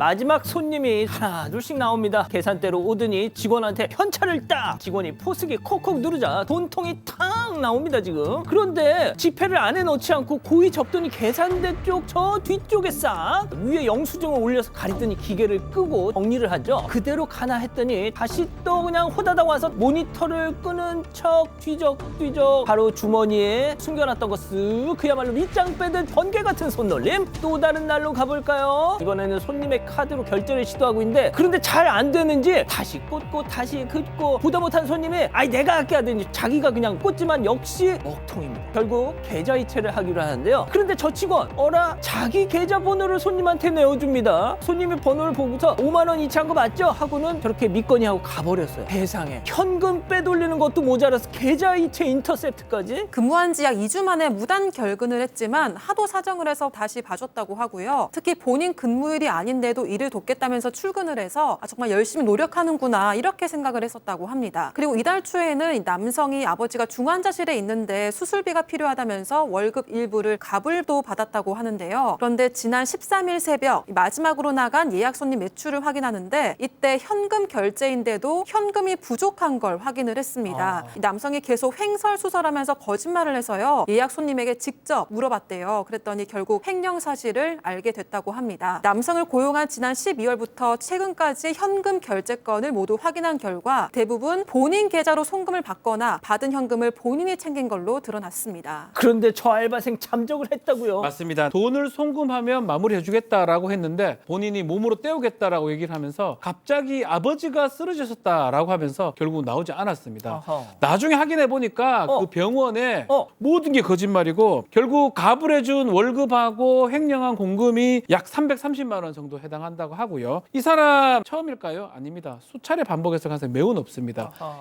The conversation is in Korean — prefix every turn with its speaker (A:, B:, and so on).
A: 마지막 손님이 하나 둘씩 나옵니다. 계산대로 오더니 직원한테 현찰을 딱, 직원이 포스기 콕콕 누르자 돈통이 탁 나옵니다 지금. 그런데 지폐를 안에 넣지 않고 고이 접더니 계산대 쪽 저 뒤쪽에 싹 위에 영수증을 올려서 가리더니 기계를 끄고 정리를 하죠. 그대로 가나 했더니 다시 또 그냥 호다닥 와서 모니터를 끄는 척 뒤적뒤적 바로 주머니에 숨겨놨던 거 쓱, 그야말로 밑장 빼듯 번개 같은 손놀림. 또 다른 날로 가볼까요? 이번에는 손님의 카드로 결제를 시도하고 있는데, 그런데 잘 안 되는지 다시 꽂고 다시 긋고 보다 못한 손님이 아이 내가 할게 하더니 자기가 그냥 꽂지만 역시 먹통입니다. 결국 계좌이체를 하기로 하는데요. 그런데 저 직원 어라 자기 계좌번호를 손님한테 내어줍니다. 손님이 번호를 보고서 5만 원 이체한 거 맞죠? 하고는 저렇게 믿거니 하고 가버렸어요. 세상에, 현금 빼돌리는 것도 모자라서 계좌이체 인터셉트까지.
B: 근무한 지 약 2주 만에 무단 결근을 했지만 하도 사정을 해서 다시 봐줬다고 하고요. 특히 본인 근무일이 아닌데도 일을 돕겠다면서 출근을 해서 정말 열심히 노력하는구나 이렇게 생각을 했었다고 합니다. 그리고 이달 초에는 이 남성이 아버지가 중환자실에 있는데 수술비가 필요하다면서 월급 일부를 갑을도 받았다고 하는데요. 그런데 지난 13일 새벽 마지막으로 나간 예약 손님 매출을 확인하는데 이때 현금 결제인데도 현금이 부족한 걸 확인을 했습니다. 이 남성이 계속 횡설수설하면서 거짓말을 해서요. 예약 손님에게 직접 물어봤대요. 그랬더니 결국 횡령 사실을 알게 됐다고 합니다. 남성을 고용한 지난 12월부터 최근까지 현금 결제 건을 모두 확인한 결과 대부분 본인 계좌로 송금을 받거나 받은 현금을 본인이 챙긴 걸로 드러났습니다.
A: 그런데 저 알바생 잠적을 했다고요?
C: 맞습니다. 돈을 송금하면 마무리해주겠다라고 했는데 본인이 몸으로 떼우겠다라고 얘기를 하면서 갑자기 아버지가 쓰러지셨다라고 하면서 결국 나오지 않았습니다.
A: 아하.
C: 나중에 확인해 보니까 그 병원에 모든 게 거짓말이고 결국 갑을 해준 월급하고 횡령한 공금이 약 330만 원 정도 해당한다고 하고요. 이 사람 처음일까요? 아닙니다. 수차례 반복해서 가능성이 매우 높습니다.
A: 아하.